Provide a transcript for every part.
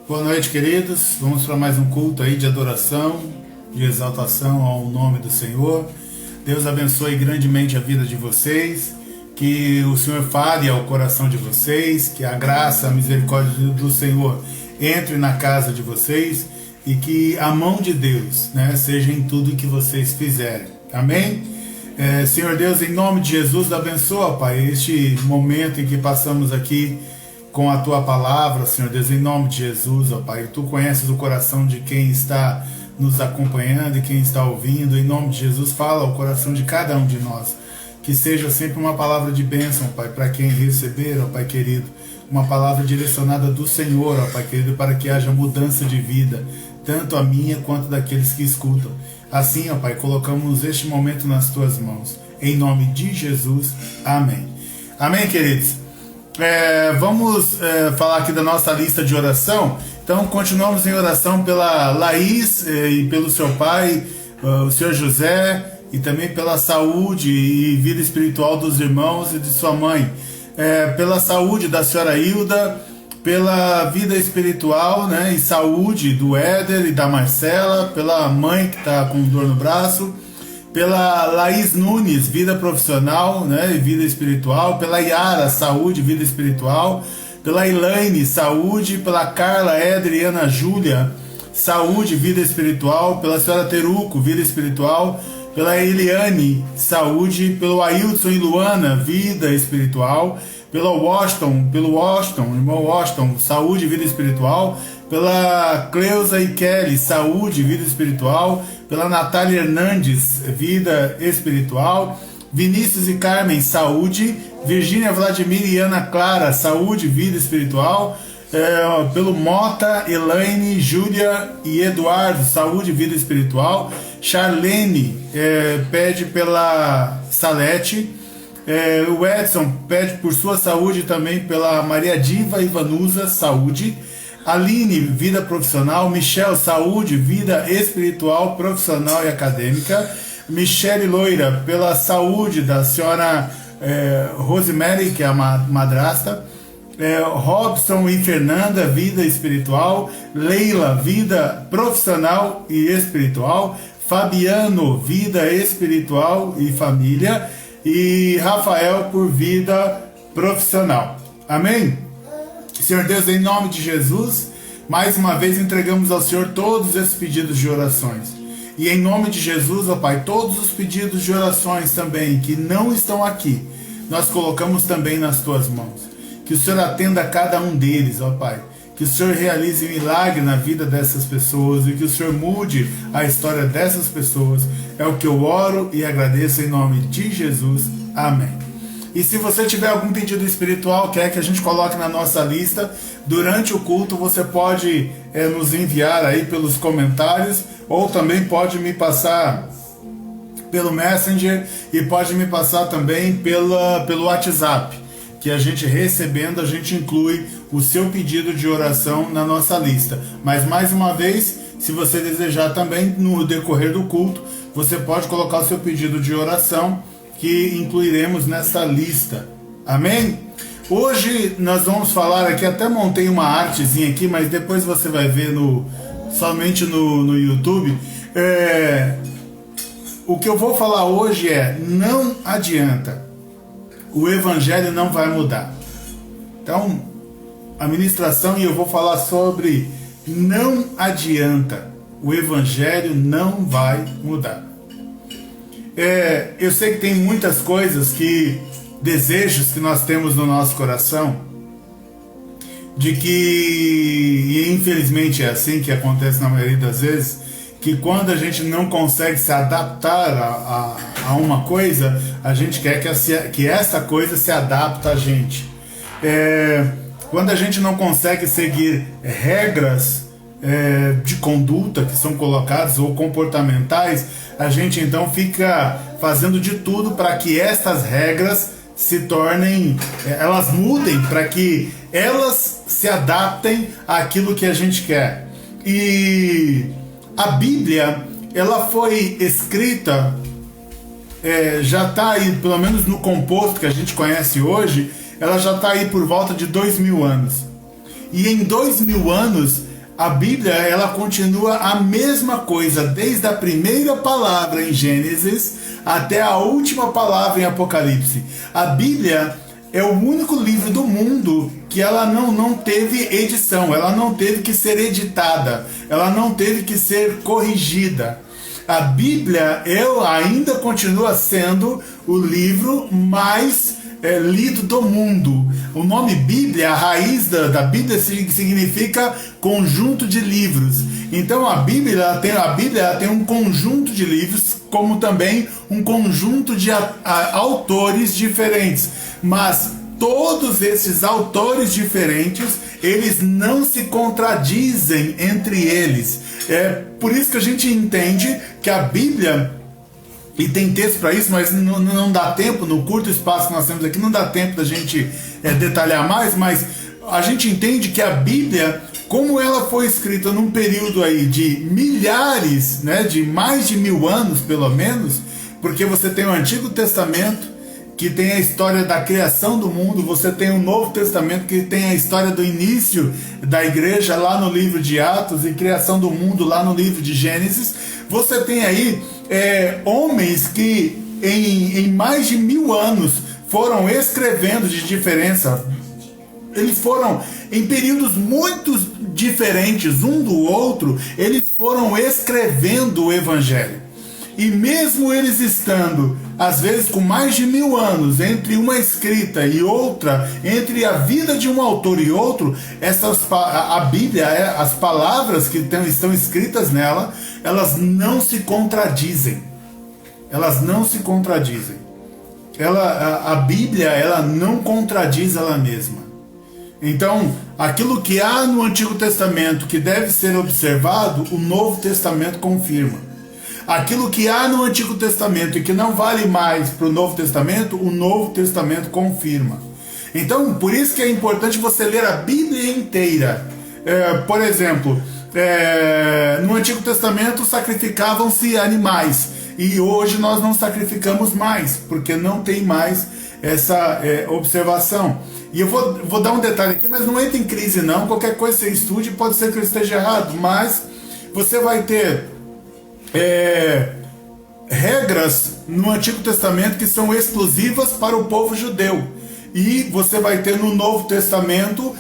Boa noite, queridos. Vamos para mais um culto aí de adoração, de exaltação ao nome do Senhor. Deus abençoe grandemente a vida de vocês, que o Senhor fale ao coração de vocês, que a graça, a misericórdia do Senhor entre na casa de vocês e que a mão de Deus, seja em tudo que vocês fizerem. Amém? Senhor Deus, em nome de Jesus, abençoa, Pai, este momento em que passamos aqui com a Tua palavra, Senhor Deus, em nome de Jesus, ó Pai. Tu conheces o coração de quem está nos acompanhando e quem está ouvindo. Em nome de Jesus, fala ao coração de cada um de nós. Que seja sempre uma palavra de bênção, Pai, para quem receber, ó Pai querido. Uma palavra direcionada do Senhor, ó Pai querido, para que haja mudança de vida, tanto a minha quanto daqueles que escutam. Assim, ó Pai, colocamos este momento nas Tuas mãos. Em nome de Jesus, amém. Amém, queridos? Vamos falar aqui da nossa lista de oração. Então continuamos em oração pela Laís e pelo seu pai, o senhor José, e também pela saúde e vida espiritual dos irmãos e de sua mãe, pela saúde da senhora Hilda, pela vida espiritual, e saúde do Éder e da Marcela, pela mãe que está com dor no braço, pela Laís Nunes, vida profissional, e vida espiritual, pela Yara, saúde, vida espiritual, pela Elaine, saúde, pela Carla, Éder e Ana Júlia, saúde, vida espiritual, pela senhora Teruco, vida espiritual, pela Eliane, saúde, pelo Ailton e Luana, vida espiritual, pelo Washington, irmão Washington, saúde, vida espiritual, pela Cleusa e Kelly, saúde, vida espiritual, pela Natália Hernandes, vida espiritual, Vinícius e Carmen, saúde, Virgínia, Vladimir e Ana Clara, saúde, vida espiritual, pelo Mota, Elaine, Júlia e Eduardo, saúde, vida espiritual, Charlene pede pela Salete, o Edson pede por sua saúde também pela Maria Diva e Vanusa, saúde, Aline, vida profissional, Michelle, saúde, vida espiritual, profissional e acadêmica, Michele Loira, pela saúde da senhora Rosemary, que é a madrasta, Robson e Fernanda, vida espiritual, Leila, vida profissional e espiritual, Fabiano, vida espiritual e família, e Rafael por vida profissional. Amém? Senhor Deus, em nome de Jesus, mais uma vez entregamos ao Senhor todos esses pedidos de orações. E em nome de Jesus, ó Pai, todos os pedidos de orações também que não estão aqui, nós colocamos também nas Tuas mãos. Que o Senhor atenda a cada um deles, ó Pai. Que o Senhor realize milagre na vida dessas pessoas e que o Senhor mude a história dessas pessoas. É o que eu oro e agradeço em nome de Jesus. Amém. E se você tiver algum pedido espiritual, quer que a gente coloque na nossa lista, durante o culto você pode nos enviar aí pelos comentários, ou também pode me passar pelo Messenger e pode me passar também pelo WhatsApp, que a gente recebendo, a gente inclui o seu pedido de oração na nossa lista. Mas mais uma vez, se você desejar também, no decorrer do culto, você pode colocar o seu pedido de oração, que incluiremos nessa lista. Amém? Hoje nós vamos falar aqui, até montei uma artezinha aqui, mas depois você vai ver somente no YouTube. O que eu vou falar hoje não adianta. O evangelho não vai mudar. Então, a ministração, e eu vou falar sobre não adianta. O evangelho não vai mudar. Eu sei que tem muitas coisas desejos que nós temos no nosso coração, de que, e infelizmente é assim que acontece na maioria das vezes, que quando a gente não consegue se adaptar a uma coisa, a gente quer que essa coisa se adapte a gente. Quando a gente não consegue seguir regras de conduta que são colocadas ou comportamentais, a gente então fica fazendo de tudo para que estas regras se tornem, elas mudem, para que elas se adaptem àquilo que a gente quer. E a Bíblia, ela foi escrita, já está aí, pelo menos no composto que a gente conhece hoje, ela já está aí por volta de 2000 anos. E em 2000 anos, A Bíblia, ela continua a mesma coisa, desde a primeira palavra em Gênesis até a última palavra em Apocalipse. A Bíblia é o único livro do mundo que ela não teve edição, ela não teve que ser editada, ela não teve que ser corrigida. A Bíblia ainda continua sendo o livro mais lido do mundo. O nome Bíblia, a raiz da Bíblia significa conjunto de livros. Então a Bíblia tem um conjunto de livros, como também um conjunto de autores diferentes. Mas todos esses autores diferentes, eles não se contradizem entre eles. É por isso que a gente entende que a Bíblia, e tem texto para isso, mas não dá tempo, no curto espaço que nós temos aqui, não dá tempo da gente detalhar mais, mas a gente entende que a Bíblia, como ela foi escrita num período aí de milhares, né, de mais de 1000 anos pelo menos, porque você tem o Antigo Testamento, que tem a história da criação do mundo, você tem o Novo Testamento, que tem a história do início da igreja lá no livro de Atos, e criação do mundo lá no livro de Gênesis. Você tem aí homens que em mais de 1000 anos foram escrevendo de diferença. Eles foram em períodos muito diferentes um do outro, eles foram escrevendo o Evangelho. E mesmo eles estando, às vezes, com mais de 1000 anos entre uma escrita e outra, entre a vida de um autor e outro, a Bíblia, as palavras que estão escritas nela, elas não se contradizem. Elas não se contradizem. A Bíblia, ela não contradiz ela mesma. Então, aquilo que há no Antigo Testamento que deve ser observado, o Novo Testamento confirma. Aquilo que há no Antigo Testamento e que não vale mais para o Novo Testamento, o Novo Testamento confirma. Então, por isso que é importante você ler a Bíblia inteira. Por exemplo, no Antigo Testamento sacrificavam-se animais, e hoje nós não sacrificamos mais, porque não tem mais essa observação. E eu vou dar um detalhe aqui, mas não entra em crise não, qualquer coisa que você estude, pode ser que eu esteja errado, mas você vai ter regras no Antigo Testamento que são exclusivas para o povo judeu, e você vai ter no Novo Testamento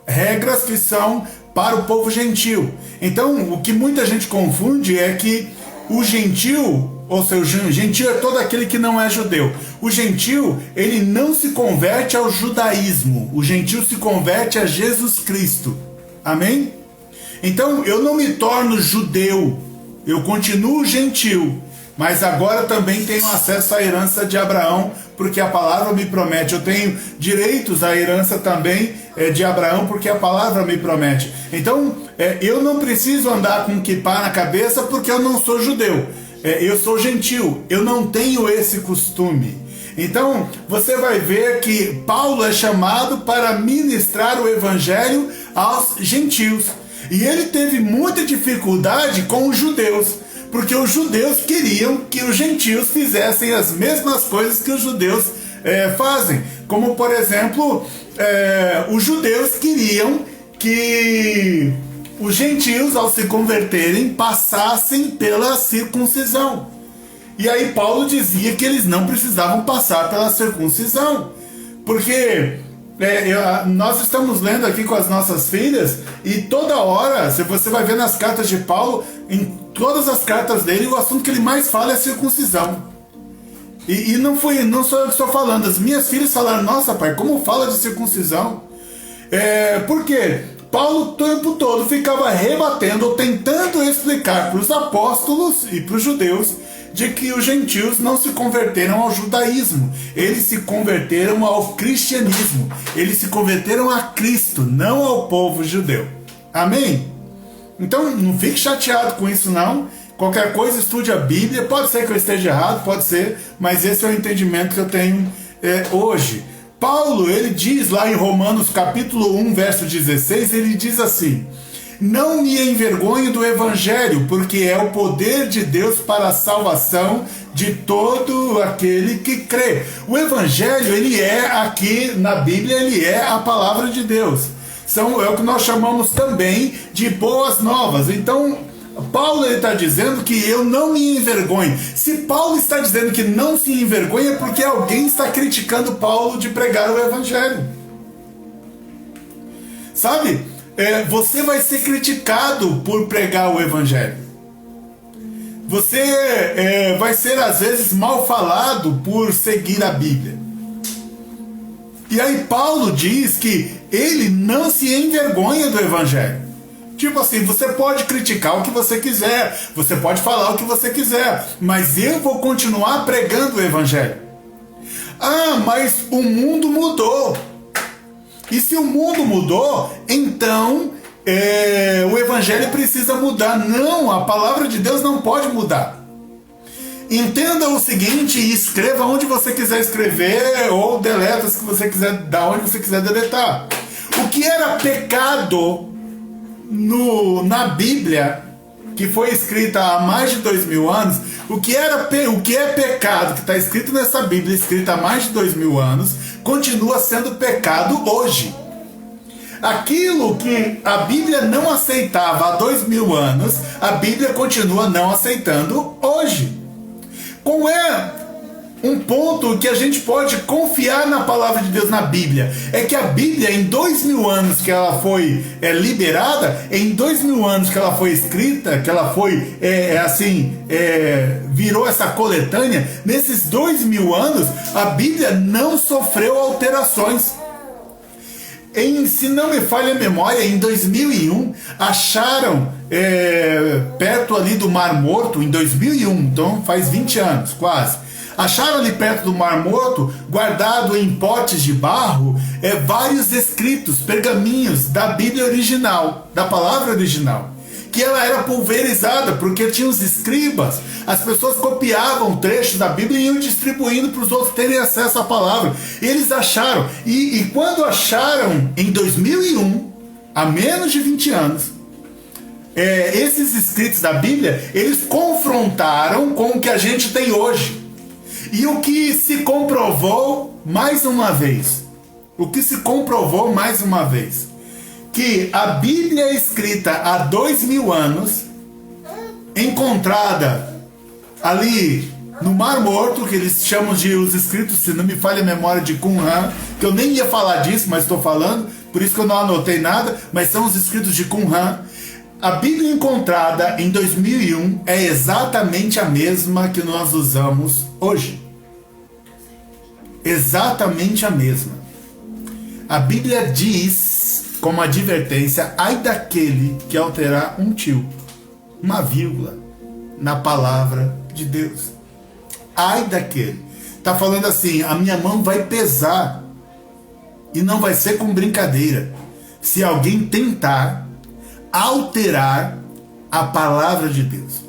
regras que são para o povo gentil. Então o que muita gente confunde é que o gentil, ou seja, o gentil é todo aquele que não é judeu. O gentil, ele não se converte ao judaísmo, o gentil se converte a Jesus Cristo. Amém? Então eu não me torno judeu, eu continuo gentil, mas agora também tenho acesso à herança de Abraão, porque a palavra me promete. Eu tenho direitos à herança também de Abraão, porque a palavra me promete. Então eu não preciso andar com kippá na cabeça porque eu não sou judeu. Eu sou gentil, eu não tenho esse costume. Então você vai ver que Paulo é chamado para ministrar o evangelho aos gentios. E ele teve muita dificuldade com os judeus, porque os judeus queriam que os gentios fizessem as mesmas coisas que os judeus fazem. Como, por exemplo, os judeus queriam que os gentios, ao se converterem, passassem pela circuncisão. E aí Paulo dizia que eles não precisavam passar pela circuncisão, porque nós estamos lendo aqui com as nossas filhas, e toda hora, se você vai ver nas cartas de Paulo, em todas as cartas dele, o assunto que ele mais fala é circuncisão. E não sou eu que estou falando, as minhas filhas falaram: nossa pai, como fala de circuncisão? Por quê? Paulo o tempo todo ficava rebatendo ou tentando explicar para os apóstolos e para os judeus de que os gentios não se converteram ao judaísmo, eles se converteram ao cristianismo, eles se converteram a Cristo, não ao povo judeu. Amém? Então não fique chateado com isso não. Qualquer coisa, estude a Bíblia. Pode ser que eu esteja errado, pode ser, mas esse é o entendimento que eu tenho hoje. Paulo, ele diz lá em Romanos capítulo 1, verso 16, ele diz assim: não me envergonho do Evangelho, porque é o poder de Deus para a salvação de todo aquele que crê. O Evangelho, ele aqui na Bíblia, ele é a palavra de Deus. É o que nós chamamos também de boas novas. Então, Paulo está dizendo que eu não me envergonho. Se Paulo está dizendo que não se envergonha, é porque alguém está criticando Paulo de pregar o evangelho. Sabe? Você vai ser criticado por pregar o evangelho. Você vai ser às vezes mal falado por seguir a Bíblia. E aí Paulo diz que ele não se envergonha do evangelho. Tipo assim, você pode criticar o que você quiser, você pode falar o que você quiser, mas eu vou continuar pregando o evangelho. Ah, mas o mundo mudou. E se o mundo mudou, então o evangelho precisa mudar. Não, a palavra de Deus não pode mudar. Entenda o seguinte e escreva onde você quiser escrever, ou deleta se você quiser, da onde você quiser deletar. O que era pecado na Bíblia, que foi escrita há mais de 2000 anos, o que é pecado, que está escrito nessa Bíblia, escrita há mais de 2000 anos, continua sendo pecado hoje. Aquilo que a Bíblia não aceitava há 2000 anos, a Bíblia continua não aceitando hoje. Qual é um ponto que a gente pode confiar na palavra de Deus na Bíblia? É que a Bíblia, em 2000 anos que ela foi liberada, em 2000 anos que ela foi escrita, que ela foi virou essa coletânea, nesses 2000 anos a Bíblia não sofreu alterações. Se não me falha a memória, em 2001 acharam perto ali do Mar Morto, em 2001, então faz 20 anos quase, acharam ali perto do Mar Morto, guardado em potes de barro, vários escritos, pergaminhos da Bíblia original, da palavra original, que ela era pulverizada, porque tinha os escribas, as pessoas copiavam trechos da Bíblia e iam distribuindo para os outros terem acesso à palavra. E eles acharam, e quando acharam em 2001, há menos de 20 anos, esses escritos da Bíblia, eles confrontaram com o que a gente tem hoje. E o que se comprovou mais uma vez, que a Bíblia escrita há 2000 anos, encontrada ali no Mar Morto, que eles chamam de os escritos, se não me falha a memória, de Qumran, que eu nem ia falar disso, mas estou falando, por isso que eu não anotei nada, mas são os escritos de Qumran. A Bíblia encontrada em 2001 é exatamente a mesma que nós usamos hoje. Exatamente a mesma. A Bíblia diz, como advertência, ai daquele que alterar um tio, uma vírgula, na palavra de Deus. Ai daquele. Está falando assim, a minha mão vai pesar, e não vai ser com brincadeira, se alguém tentar alterar a palavra de Deus.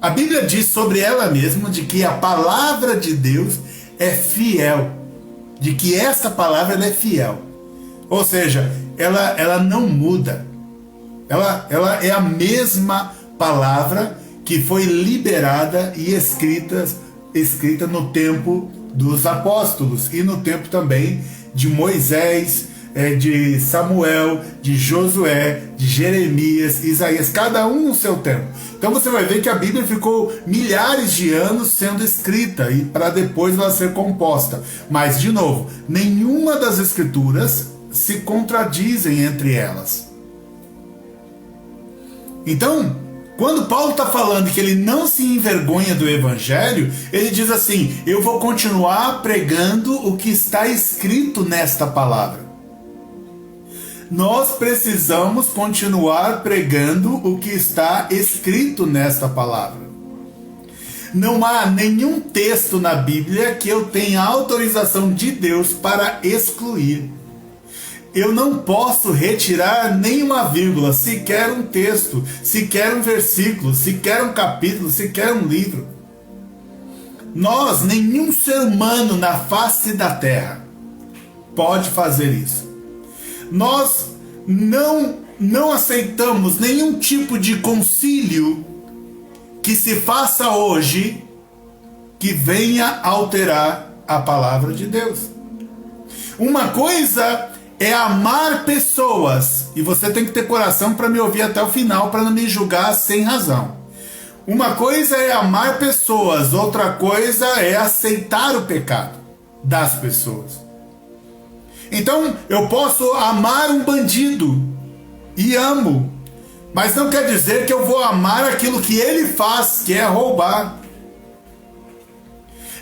A Bíblia diz sobre ela mesma de que a palavra de Deus é fiel, de que essa palavra ela é fiel, ou seja, ela não muda, ela é a mesma palavra que foi liberada e escrita no tempo dos apóstolos e no tempo também de Moisés, de Samuel, de Josué, de Jeremias, Isaías, cada um no seu tempo. Então você vai ver que a Bíblia ficou milhares de anos sendo escrita e para depois ela ser composta. Mas, de novo, nenhuma das escrituras se contradizem entre elas. Então, quando Paulo está falando que ele não se envergonha do Evangelho, ele diz assim, eu vou continuar pregando o que está escrito nesta palavra. Nós precisamos continuar pregando o que está escrito nesta palavra. Não há nenhum texto na Bíblia que eu tenha autorização de Deus para excluir. Eu não posso retirar nenhuma vírgula, sequer um texto, sequer um versículo, sequer um capítulo, sequer um livro. Nenhum ser humano na face da terra pode fazer isso. Nós não aceitamos nenhum tipo de concílio que se faça hoje que venha alterar a palavra de Deus. Uma coisa é amar pessoas. E você tem que ter coração para me ouvir até o final, para não me julgar sem razão. Uma coisa é amar pessoas, outra coisa é aceitar o pecado das pessoas. Então, eu posso amar um bandido, e amo, mas não quer dizer que eu vou amar aquilo que ele faz, que é roubar.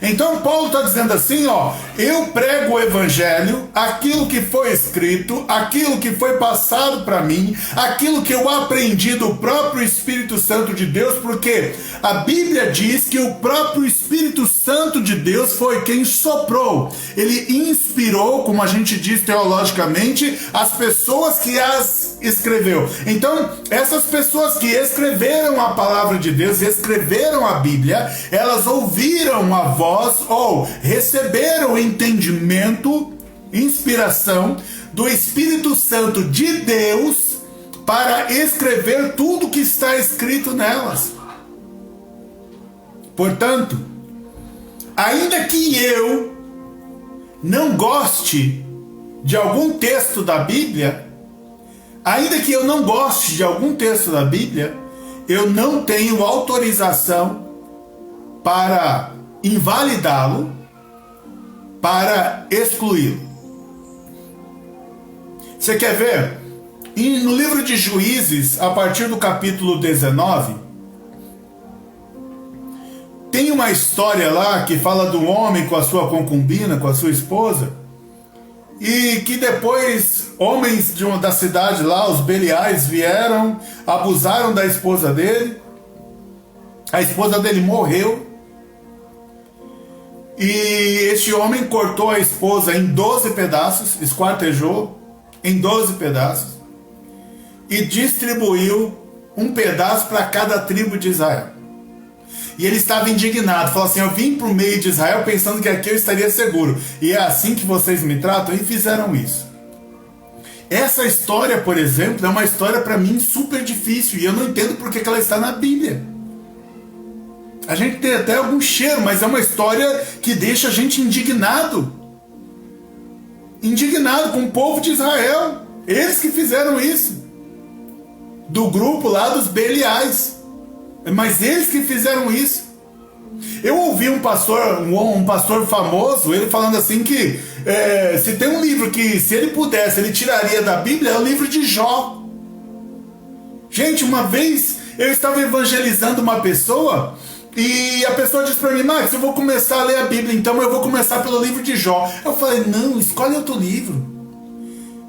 Então Paulo está dizendo assim, ó, eu prego o evangelho, aquilo que foi escrito, aquilo que foi passado para mim, aquilo que eu aprendi do próprio Espírito Santo de Deus, porque a Bíblia diz que o próprio Espírito Santo de Deus foi quem soprou. Ele inspirou, como a gente diz teologicamente, as pessoas que as escreveu. Então, essas pessoas que escreveram a palavra de Deus, escreveram a Bíblia, elas ouviram a voz ou receberam entendimento, inspiração do Espírito Santo de Deus para escrever tudo que está escrito nelas. Portanto, ainda que eu não goste de algum texto da Bíblia, ainda que eu não goste de algum texto da Bíblia, eu não tenho autorização para invalidá-lo, para excluí-lo. Você quer ver? No livro de Juízes, a partir do capítulo 19, tem uma história lá que fala do homem com a sua concubina, com a sua esposa, e que depois homens da cidade lá, os Beliais, vieram, abusaram da esposa dele, a esposa dele morreu, e este homem cortou a esposa em 12 pedaços, esquartejou em 12 pedaços, e distribuiu um pedaço para cada tribo de Israel. E ele estava indignado, falou assim, eu vim para o meio de Israel pensando que aqui eu estaria seguro, e é assim que vocês me tratam? E fizeram isso. Essa história, por exemplo, é uma história para mim super difícil, e eu não entendo por que ela está na Bíblia. A gente tem até algum cheiro, mas é uma história que deixa a gente indignado. Indignado com o povo de Israel. Eles que fizeram isso. Do grupo lá dos Beliais. Mas eles que fizeram isso. Eu ouvi um pastor famoso, ele falando assim que se tem um livro que, se ele pudesse, ele tiraria da Bíblia, é o livro de Jó. Gente, uma vez eu estava evangelizando uma pessoa e a pessoa disse para mim, Max, eu vou começar a ler a Bíblia, então eu vou começar pelo livro de Jó. Eu falei, não, escolhe outro livro.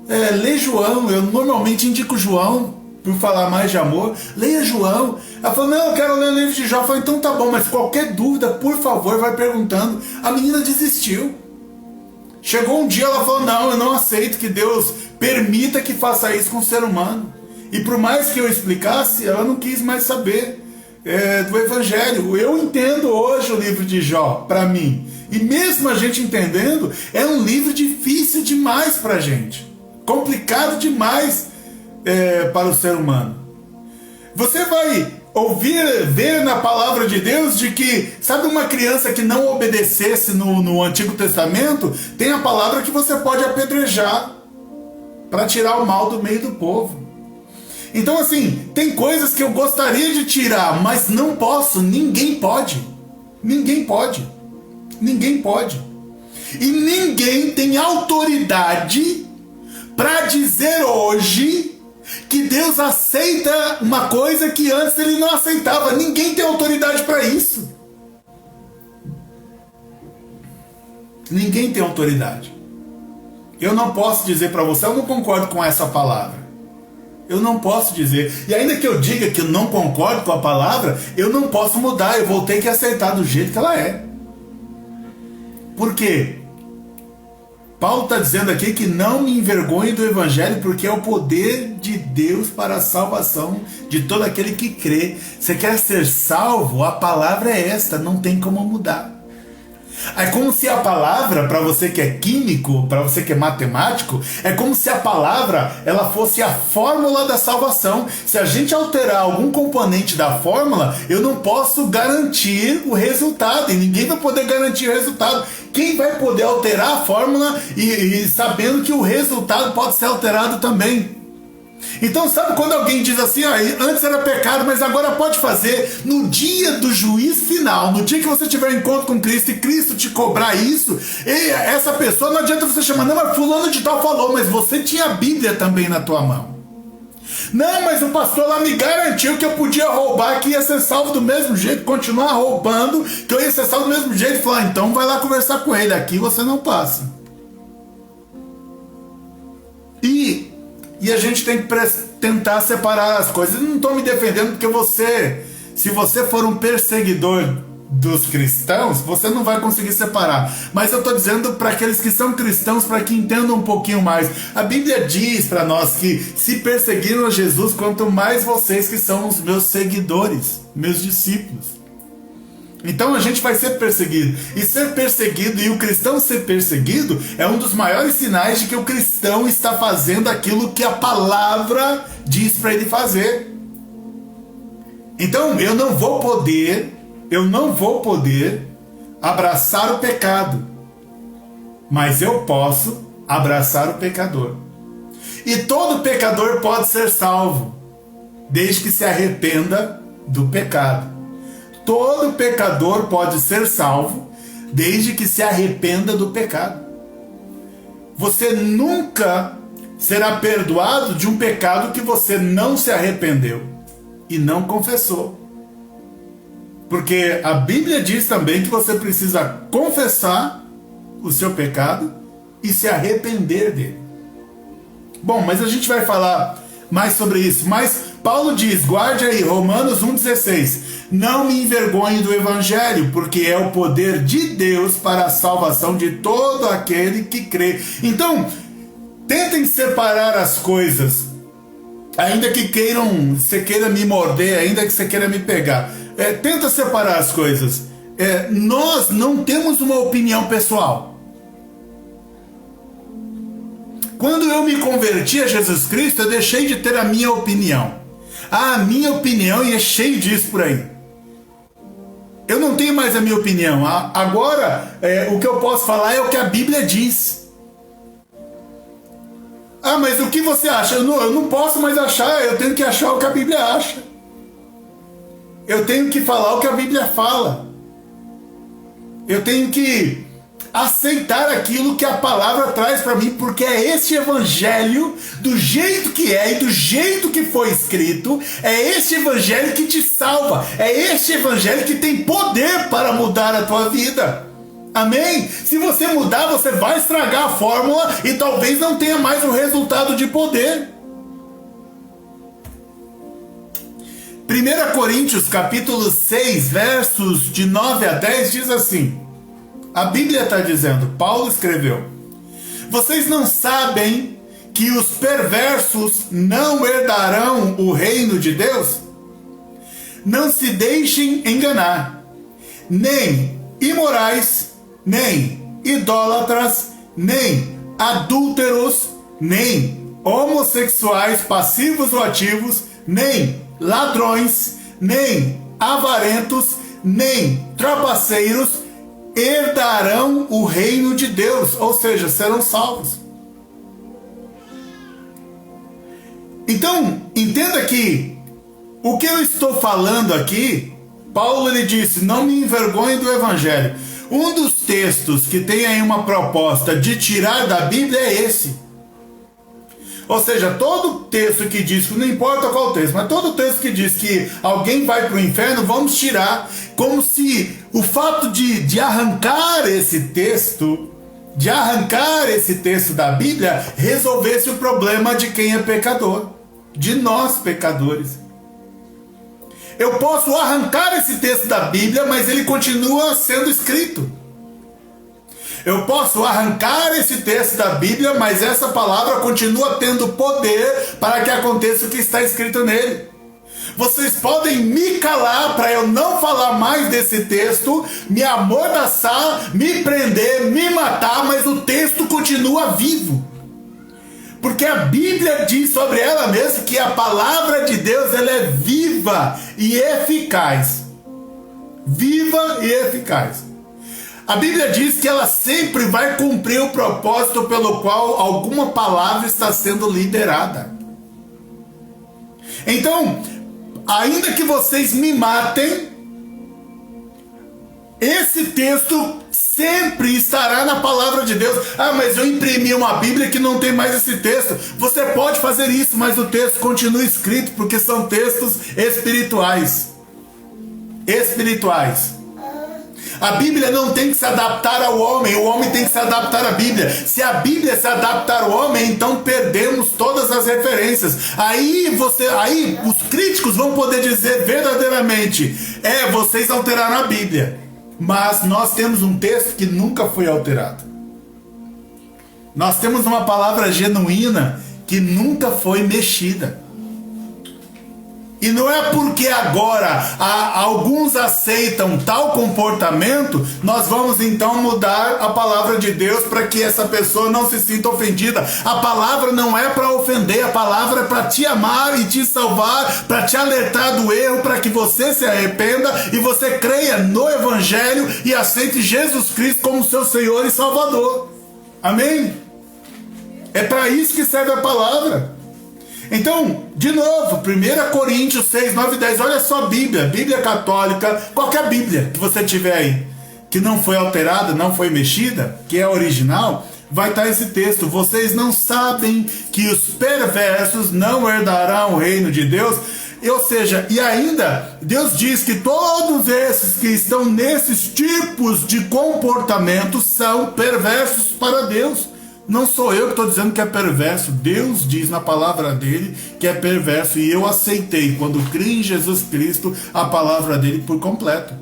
Lê João, eu normalmente indico João, por falar mais de amor. Leia João. Ela falou, não, eu quero ler o livro de Jó. Eu falei, então tá bom, mas qualquer dúvida, por favor, vai perguntando. A menina desistiu. Chegou um dia, ela falou, não, eu não aceito que Deus permita que faça isso com o ser humano. E por mais que eu explicasse, ela não quis mais saber do Evangelho. Eu entendo hoje o livro de Jó, para mim. E mesmo a gente entendendo, é um livro difícil demais para a gente. Complicado demais para o ser humano. Você vai ver na palavra de Deus de que, sabe, uma criança que não obedecesse no Antigo Testamento, tem a palavra que você pode apedrejar para tirar o mal do meio do povo. Então, assim, tem coisas que eu gostaria de tirar, mas não posso, ninguém pode. Ninguém pode. Ninguém pode. E ninguém tem autoridade para dizer hoje que Deus aceita uma coisa que antes ele não aceitava. Ninguém tem autoridade para isso. Ninguém tem autoridade. Eu não posso dizer para você, eu não concordo com essa palavra. Eu não posso dizer. E ainda que eu diga que eu não concordo com a palavra, eu não posso mudar. Eu vou ter que aceitar do jeito que ela é. Por quê? Paulo está dizendo aqui que não me envergonhe do Evangelho, porque é o poder de Deus para a salvação de todo aquele que crê. Você quer ser salvo? A palavra é esta, não tem como mudar. É como se a palavra, para você que é químico, para você que é matemático, é como se a palavra ela fosse a fórmula da salvação. Se a gente alterar algum componente da fórmula, eu não posso garantir o resultado, e ninguém vai poder garantir o resultado. Quem vai poder alterar a fórmula e sabendo que o resultado pode ser alterado também? Então, sabe quando alguém diz assim, antes era pecado, mas agora pode fazer? No dia do juízo final, no dia que você tiver um encontro com Cristo e Cristo te cobrar isso, essa pessoa, não adianta você chamar, não, mas fulano de tal falou, mas você tinha a Bíblia também na tua mão. Não, mas o pastor lá me garantiu que eu podia roubar, que ia ser salvo do mesmo jeito, continuar roubando, que eu ia ser salvo do mesmo jeito. Falar, então vai lá conversar com ele, aqui você não passa. E a gente tem que tentar separar as coisas. Eu não estou me defendendo porque se você for um perseguidor dos cristãos, você não vai conseguir separar. Mas eu estou dizendo para aqueles que são cristãos, para que entendam um pouquinho mais. A Bíblia diz para nós que se perseguiram a Jesus, quanto mais vocês que são os meus seguidores, meus discípulos. Então a gente vai ser perseguido. E ser perseguido, e o cristão ser perseguido, é um dos maiores sinais de que o cristão está fazendo aquilo que a palavra diz para ele fazer. Então eu não vou poder abraçar o pecado, mas eu posso abraçar o pecador. E todo pecador pode ser salvo, desde que se arrependa do pecado. Todo pecador pode ser salvo, desde que se arrependa do pecado. Você nunca será perdoado de um pecado que você não se arrependeu e não confessou. Porque a Bíblia diz também que você precisa confessar o seu pecado e se arrepender dele. Bom, mas a gente vai falar mais sobre isso. Mas Paulo diz, guarde aí, Romanos 1,16. Não me envergonhe do Evangelho, porque é o poder de Deus para a salvação de todo aquele que crê. Então, tentem separar as coisas. Ainda que você queira me morder, ainda que você queira me pegar. Tenta separar as coisas. Nós não temos uma opinião pessoal. Quando eu me converti a Jesus Cristo, eu deixei de ter a minha opinião. A minha opinião, e é cheio disso por aí. Eu não tenho mais a minha opinião. Agora, o que eu posso falar é o que a Bíblia diz. Mas o que você acha? Eu não posso mais achar, eu tenho que achar o que a Bíblia acha. Eu tenho que falar o que a Bíblia fala. Eu tenho que aceitar aquilo que a palavra traz para mim, porque é esse evangelho, do jeito que é e do jeito que foi escrito, é esse evangelho que te salva, é esse evangelho que tem poder para mudar a tua vida. Amém? Se você mudar, você vai estragar a fórmula e talvez não tenha mais o resultado de poder. 1 Coríntios capítulo 6, versos de 9 a 10 diz assim. A Bíblia está dizendo, Paulo escreveu: vocês não sabem que os perversos não herdarão o reino de Deus? Não se deixem enganar. Nem imorais, nem idólatras, nem adúlteros, nem homossexuais passivos ou ativos, nem ladrões, nem avarentos, nem trapaceiros herdarão o reino de Deus, ou seja, serão salvos. Então, entenda que o que eu estou falando aqui, Paulo ele disse, não me envergonhe do Evangelho. Um dos textos que tem aí uma proposta de tirar da Bíblia é esse. Ou seja, todo texto que diz, não importa qual texto, mas todo texto que diz que alguém vai para o inferno, vamos tirar, como se o fato de arrancar esse texto da Bíblia, resolvesse o problema de quem é pecador, de nós pecadores. Eu posso arrancar esse texto da Bíblia, mas ele continua sendo escrito. Eu posso arrancar esse texto da Bíblia, mas essa palavra continua tendo poder para que aconteça o que está escrito nele. Vocês podem me calar para eu não falar mais desse texto, me amordaçar, me prender, me matar, mas o texto continua vivo. Porque a Bíblia diz sobre ela mesma que a palavra de Deus ela é viva e eficaz. Viva e eficaz. A Bíblia diz que ela sempre vai cumprir o propósito pelo qual alguma palavra está sendo liberada. Então, ainda que vocês me matem, esse texto sempre estará na palavra de Deus. Ah, mas eu imprimi uma Bíblia que não tem mais esse texto. Você pode fazer isso, mas o texto continua escrito, porque são textos espirituais. Espirituais. A Bíblia não tem que se adaptar ao homem, o homem tem que se adaptar à Bíblia. Se a Bíblia se adaptar ao homem, então perdemos todas as referências. Aí os críticos vão poder dizer verdadeiramente: vocês alteraram a Bíblia. Mas nós temos um texto que nunca foi alterado. Nós temos uma palavra genuína que nunca foi mexida. E não é porque agora alguns aceitam tal comportamento, nós vamos então mudar a palavra de Deus para que essa pessoa não se sinta ofendida. A palavra não é para ofender, a palavra é para te amar e te salvar, para te alertar do erro, para que você se arrependa e você creia no Evangelho e aceite Jesus Cristo como seu Senhor e Salvador. Amém? É para isso que serve a palavra. Então, de novo, 1 Coríntios 6, 9 e 10, olha só a Bíblia, Bíblia católica, qualquer Bíblia que você tiver aí, que não foi alterada, não foi mexida, que é original, vai estar esse texto: vocês não sabem que os perversos não herdarão o reino de Deus? Ou seja, e ainda, Deus diz que todos esses que estão nesses tipos de comportamento são perversos para Deus. Não sou eu que estou dizendo que é perverso. Deus diz na palavra dele que é perverso. E eu aceitei, quando criei em Jesus Cristo, a palavra dele por completo.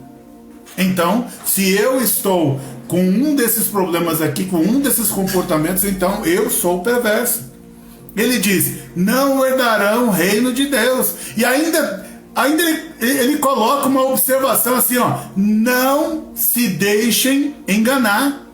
Então, se eu estou com um desses problemas aqui, com um desses comportamentos, então eu sou perverso. Ele diz: não herdarão o reino de Deus. E ainda ele coloca uma observação assim, não se deixem enganar.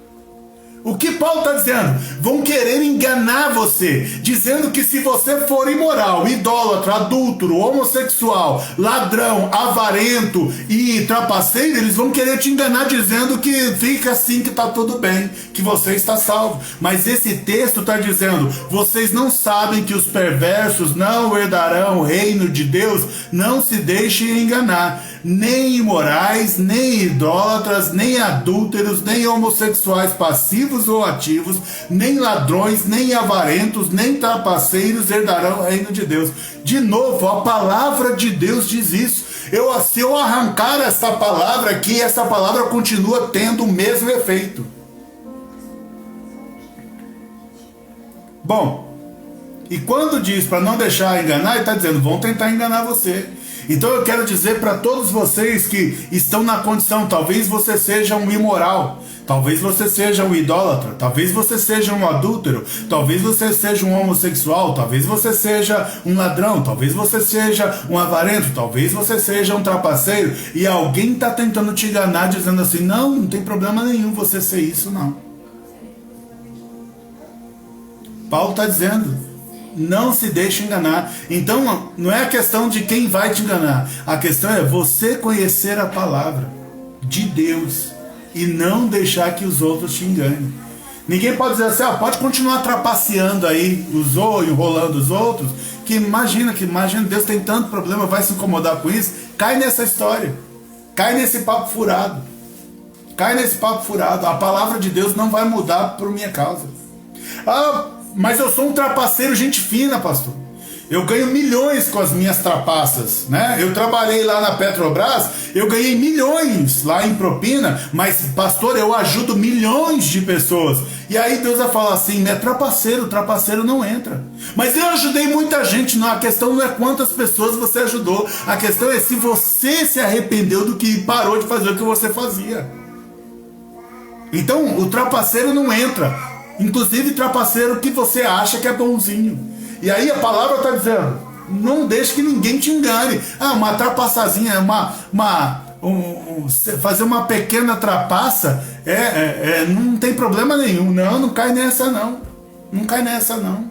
O que Paulo está dizendo? Vão querer enganar você, dizendo que se você for imoral, idólatra, adúltero, homossexual, ladrão, avarento e trapaceiro, eles vão querer te enganar dizendo que fica assim, que está tudo bem, que você está salvo. Mas esse texto está dizendo: vocês não sabem que os perversos não herdarão o reino de Deus? Não se deixem enganar. Nem imorais, nem idólatras, nem adúlteros, nem homossexuais passivos ou ativos, nem ladrões, nem avarentos, nem trapaceiros herdarão o reino de Deus. De novo, a palavra de Deus diz isso. Se eu arrancar essa palavra aqui, essa palavra continua tendo o mesmo efeito. Bom, e quando diz para não deixar enganar, ele está dizendo: vão tentar enganar você. Então eu quero dizer para todos vocês que estão na condição, talvez você seja um imoral, talvez você seja um idólatra, talvez você seja um adúltero, talvez você seja um homossexual, talvez você seja um ladrão, talvez você seja um avarento, talvez você seja um trapaceiro, e alguém está tentando te enganar dizendo assim: não tem problema nenhum você ser isso, não. Paulo está dizendo: não se deixe enganar. Então não é a questão de quem vai te enganar, a questão é você conhecer a palavra de Deus e não deixar que os outros te enganem. Ninguém pode dizer assim: pode continuar trapaceando aí, enrolando os outros, que imagina, Deus tem tanto problema, vai se incomodar com isso. Cai nessa história, cai nesse papo furado, a palavra de Deus não vai mudar por minha causa. Mas eu sou um trapaceiro, gente fina, pastor. Eu ganho milhões com as minhas trapaças, né? Eu trabalhei lá na Petrobras, eu ganhei milhões lá em propina, mas, pastor, eu ajudo milhões de pessoas. E aí Deus vai falar assim: é trapaceiro, trapaceiro não entra. Mas eu ajudei muita gente. Não, a questão não é quantas pessoas você ajudou, a questão é se você se arrependeu do que parou de fazer o que você fazia. Então, o trapaceiro não entra. Inclusive trapaceiro que você acha que é bonzinho. E aí a palavra está dizendo: Não deixe que ninguém te engane. Uma trapaçazinha, fazer uma pequena trapaça, não tem problema nenhum. Não cai nessa não. Não cai nessa não.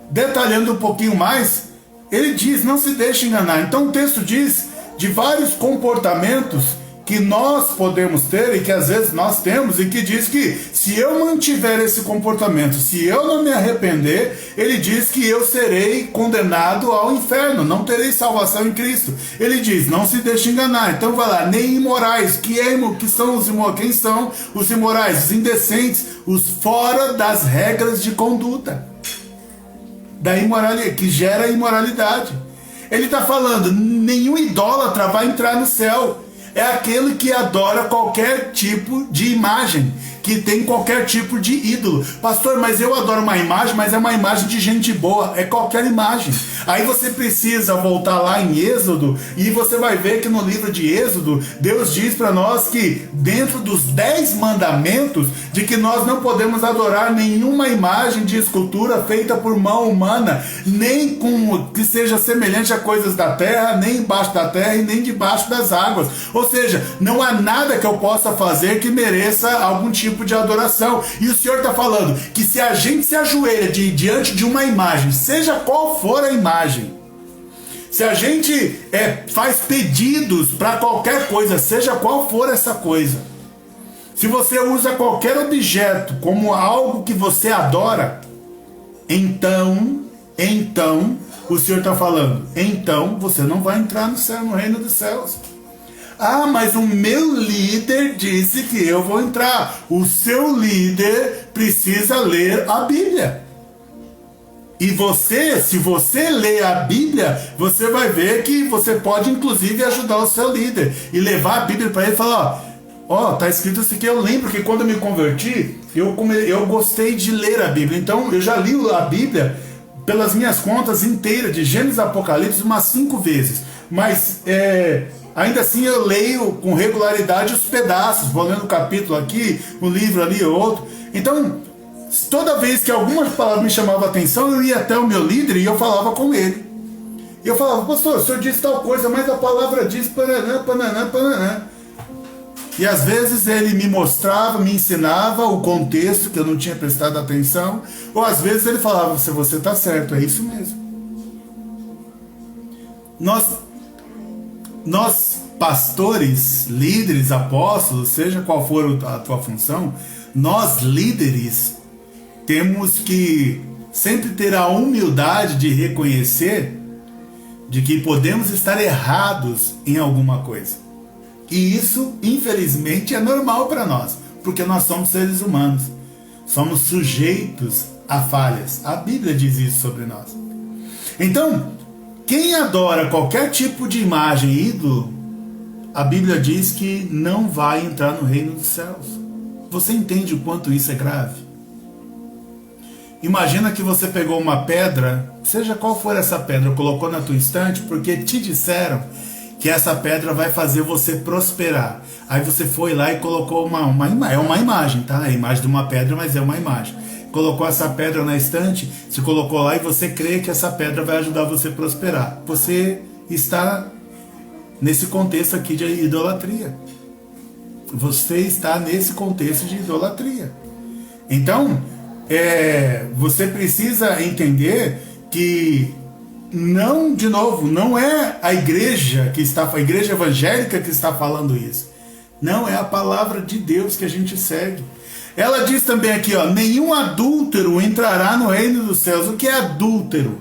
Detalhando um pouquinho mais, ele diz, não se deixe enganar. Então o texto diz de vários comportamentos que nós podemos ter e que às vezes nós temos, e que diz que se eu mantiver esse comportamento, se eu não me arrepender, ele diz que eu serei condenado ao inferno, não terei salvação em Cristo. Ele diz, não se deixe enganar. Então vai lá, nem imorais, quem são os imorais? Os indecentes, os fora das regras de conduta, da imoralidade, que gera imoralidade. Ele está falando, nenhum idólatra vai entrar no céu. É aquele que adora qualquer tipo de imagem, que tem qualquer tipo de ídolo. Pastor, mas eu adoro uma imagem, mas é uma imagem de gente boa. É qualquer imagem. Aí você precisa voltar lá em Êxodo, e você vai ver que no livro de Êxodo, Deus diz para nós que dentro dos 10 mandamentos, de que nós não podemos adorar nenhuma imagem de escultura feita por mão humana, nem com que seja semelhante a coisas da terra, nem embaixo da terra e nem debaixo das águas. Ou seja, não há nada que eu possa fazer que mereça algum tipo de adoração. E o Senhor está falando que se a gente se ajoelha diante de uma imagem, seja qual for a imagem, se a gente faz pedidos para qualquer coisa, seja qual for essa coisa, se você usa qualquer objeto como algo que você adora, então o Senhor está falando, então você não vai entrar no céu, no reino dos céus. Mas o meu líder disse que eu vou entrar. O seu líder precisa ler a Bíblia. E você, se você ler a Bíblia, você vai ver que você pode inclusive ajudar o seu líder e levar a Bíblia para ele e falar, tá escrito isso aqui. Eu lembro que quando eu me converti, eu gostei de ler a Bíblia. Então eu já li a Bíblia pelas minhas contas inteira, de Gênesis a Apocalipse, umas 5 vezes. Mas ainda assim eu leio com regularidade os pedaços, vou lendo um capítulo aqui, um livro ali, outro. Então, toda vez que algumas palavras me chamavam a atenção, eu ia até o meu líder e eu falava com ele. E eu falava, pastor, o senhor disse tal coisa, mas a palavra diz pananã, pananã, pananã. E às vezes ele me mostrava, me ensinava o contexto que eu não tinha prestado atenção, ou às vezes ele falava, você está certo, é isso mesmo. Nós pastores, líderes, apóstolos, seja qual for a tua função, nós líderes temos que sempre ter a humildade de reconhecer de que podemos estar errados em alguma coisa. E isso, infelizmente, é normal para nós, porque nós somos seres humanos, somos sujeitos a falhas. A Bíblia diz isso sobre nós. Então, quem adora qualquer tipo de imagem ídolo, a Bíblia diz que não vai entrar no reino dos céus. Você entende o quanto isso é grave? Imagina que você pegou uma pedra, seja qual for essa pedra, colocou na tua estante porque te disseram que essa pedra vai fazer você prosperar. Aí você foi lá e colocou uma imagem, tá? É a imagem de uma pedra, mas é uma imagem. Colocou essa pedra na estante, se colocou lá e você crê que essa pedra vai ajudar você a prosperar. Você está nesse contexto aqui de idolatria. Você está nesse contexto de idolatria. Então, você precisa entender que não é a igreja a igreja evangélica que está falando isso. Não, é a palavra de Deus que a gente segue. Ela diz também aqui, nenhum adúltero entrará no reino dos céus. O que é adúltero?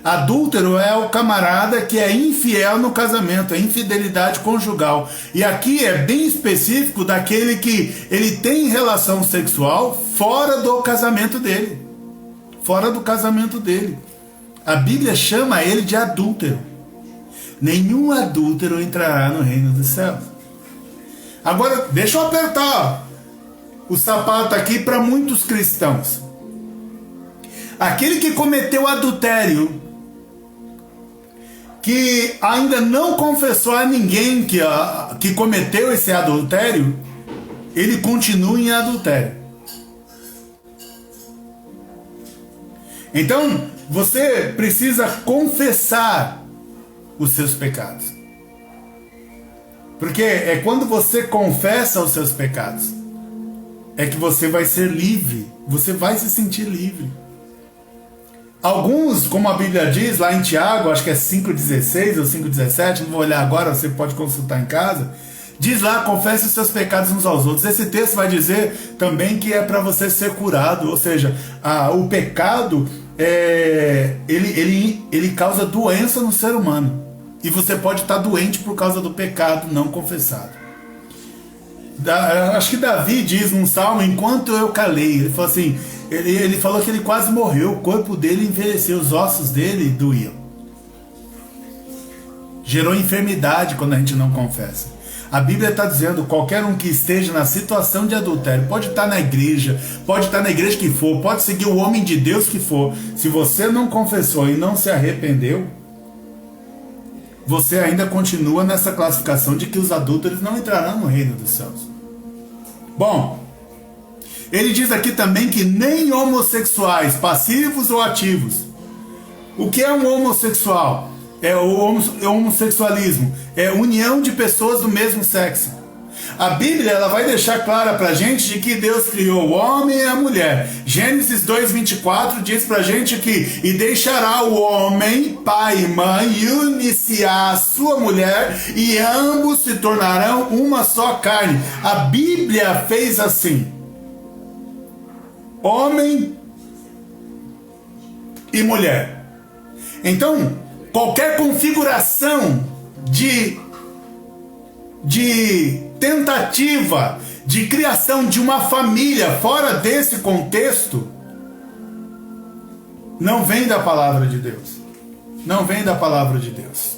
Adúltero é o camarada que é infiel no casamento, é infidelidade conjugal. E aqui é bem específico daquele que ele tem relação sexual fora do casamento dele. Fora do casamento dele. A Bíblia chama ele de adúltero. Nenhum adúltero entrará no reino dos céus. Agora, deixa eu apertar o sapato aqui para muitos cristãos. Aquele que cometeu adultério, que ainda não confessou a ninguém que cometeu esse adultério, ele continua em adultério. Então, você precisa confessar os seus pecados. Porque é quando você confessa os seus pecados, é que você vai ser livre, você vai se sentir livre. Alguns, como a Bíblia diz lá em Tiago, acho que é 5,16 ou 5,17, não vou olhar agora, você pode consultar em casa, diz lá, confesse os seus pecados uns aos outros. Esse texto vai dizer também que é para você ser curado, ou seja, o pecado, ele causa doença no ser humano. E você pode estar doente por causa do pecado não confessado. Acho que Davi diz num salmo, enquanto eu calei, ele falou assim, ele falou que ele quase morreu, o corpo dele envelheceu, os ossos dele doíam. Gerou enfermidade quando a gente não confessa. A Bíblia está dizendo, qualquer um que esteja na situação de adultério, pode estar na igreja que for, pode seguir o homem de Deus que for, se você não confessou e não se arrependeu, você ainda continua nessa classificação de que os adúlteros não entrarão no reino dos céus. Bom, ele diz aqui também que nem homossexuais, passivos ou ativos. O que é um homossexual? É o homossexualismo, é união de pessoas do mesmo sexo. A Bíblia ela vai deixar clara pra gente de que Deus criou o homem e a mulher. Gênesis 2:24 diz pra gente que e deixará o homem, pai e mãe, e unir-se-á a sua mulher, e ambos se tornarão uma só carne. A Bíblia fez assim: homem e mulher. Então, qualquer configuração de tentativa de criação de uma família fora desse contexto não vem da palavra de Deus. Não vem da palavra de Deus.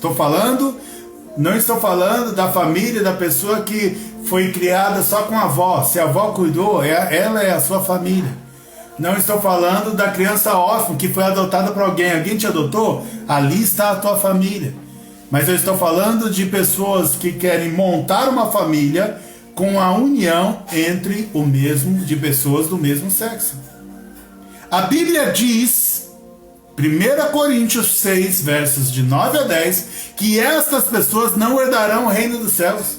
Não estou falando da família da pessoa que foi criada só com a avó. Se a avó cuidou, ela é a sua família. Não estou falando da criança órfã que foi adotada por alguém. Alguém te adotou? Ali está a tua família. Mas eu estou falando de pessoas que querem montar uma família com a união de pessoas do mesmo sexo. A Bíblia diz, 1 Coríntios 6, versos de 9 a 10, que estas pessoas não herdarão o reino dos céus.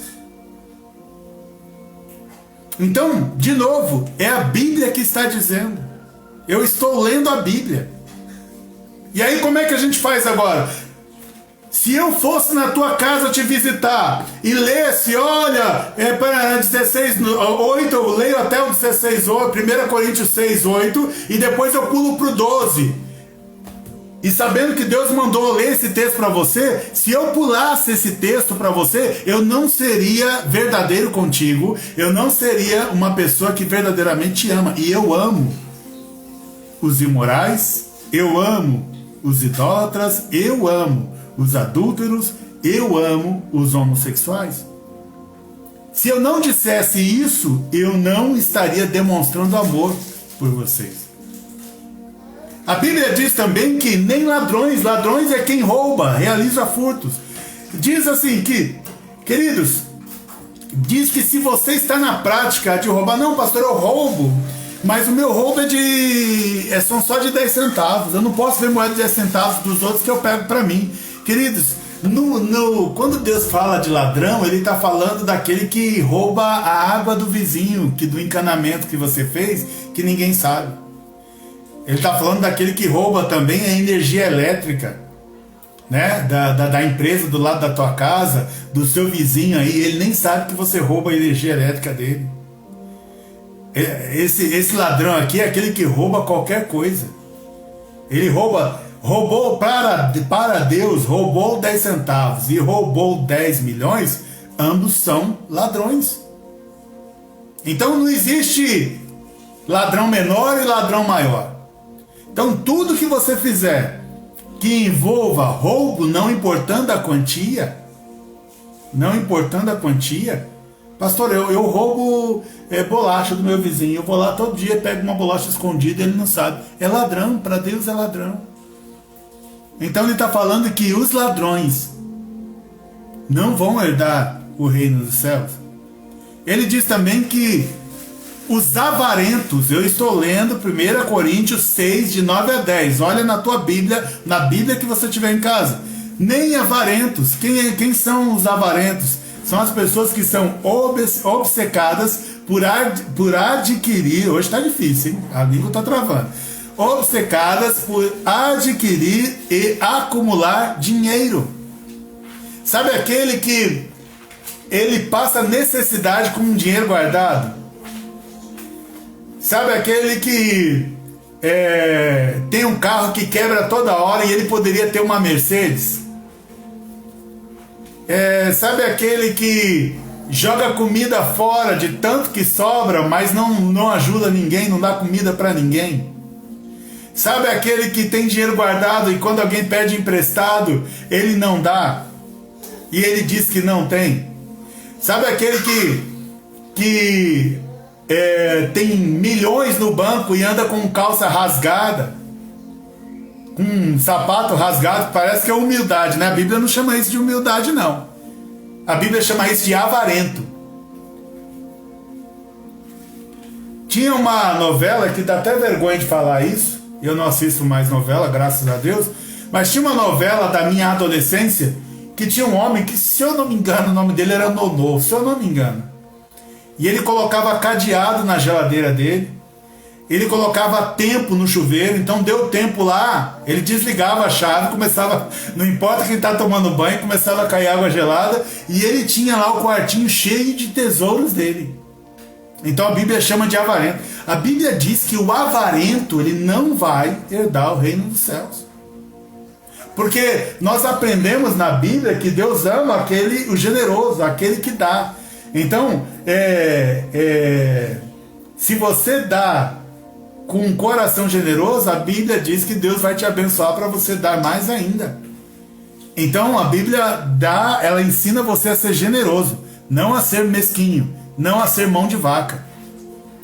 Então, de novo, é a Bíblia que está dizendo. Eu estou lendo a Bíblia. E aí como é que a gente faz agora? Se eu fosse na tua casa te visitar e lesse, olha, para 16:8, eu leio até o 16:8, 1 Coríntios 6:8, e depois eu pulo para o 12. E sabendo que Deus mandou ler esse texto para você, se eu pulasse esse texto para você, eu não seria verdadeiro contigo, eu não seria uma pessoa que verdadeiramente te ama. E eu amo os imorais, eu amo os idólatras, eu amo os adúlteros, eu amo os homossexuais. Se eu não dissesse isso, eu não estaria demonstrando amor por vocês. A Bíblia diz também que nem ladrões é quem rouba, realiza furtos. Diz assim que, queridos, diz que se você está na prática de roubar, não, pastor, eu roubo, mas o meu roubo são só de 10 centavos, eu não posso ver moeda de 10 centavos dos outros que eu pego para mim. Queridos, quando Deus fala de ladrão, ele está falando daquele que rouba a água do vizinho, do encanamento que você fez, que ninguém sabe. Ele está falando daquele que rouba também a energia elétrica, né? Da empresa do lado da tua casa, do seu vizinho aí, ele nem sabe que você rouba a energia elétrica dele. Esse ladrão aqui é aquele que rouba qualquer coisa. Ele roubou para Deus, roubou 10 centavos e roubou 10 milhões, ambos são ladrões. Então não existe ladrão menor e ladrão maior. Então tudo que você fizer que envolva roubo, não importando a quantia, pastor, eu roubo bolacha do meu vizinho, eu vou lá todo dia, pego uma bolacha escondida, ele não sabe. É ladrão, para Deus é ladrão. Então ele está falando que os ladrões não vão herdar o reino dos céus. Ele diz também que Os avarentos, eu estou lendo 1 Coríntios 6, de 9 a 10. Olha na tua Bíblia, na Bíblia que você tiver em casa. Nem avarentos. Quem são os avarentos? São as pessoas que são obcecadas por adquirir. Hoje está difícil, hein? A língua está travando. Obcecadas por adquirir e acumular dinheiro. Sabe aquele que ele passa necessidade com um dinheiro guardado? Sabe aquele que tem um carro que quebra toda hora e ele poderia ter uma Mercedes? Sabe aquele que joga comida fora de tanto que sobra, mas não ajuda ninguém, não dá comida para ninguém? Sabe aquele que tem dinheiro guardado e quando alguém pede emprestado, ele não dá e ele diz que não tem? Sabe aquele que tem milhões no banco e anda com calça rasgada, com um sapato rasgado? Parece que é humildade, né? A Bíblia não chama isso de humildade, não. A Bíblia chama isso de avarento. Tinha uma novela que dá até vergonha de falar isso. Eu não assisto mais novela, graças a Deus. Mas tinha uma novela da minha adolescência que tinha um homem que, se eu não me engano, o nome dele era Nonô, se eu não me engano. E ele colocava cadeado na geladeira dele. Ele colocava tempo no chuveiro. Então deu tempo lá, ele desligava a chave, começava, não importa quem está tomando banho, começava a cair água gelada. E ele tinha lá o quartinho cheio de tesouros dele. Então a Bíblia chama de avarento. A Bíblia diz que o avarento, ele não vai herdar o reino dos céus. Porque nós aprendemos na Bíblia que Deus ama o generoso, aquele que dá. Então, se você dá com um coração generoso, a Bíblia diz que Deus vai te abençoar para você dar mais ainda. Então, a Bíblia ela ensina você a ser generoso, não a ser mesquinho, não a ser mão de vaca.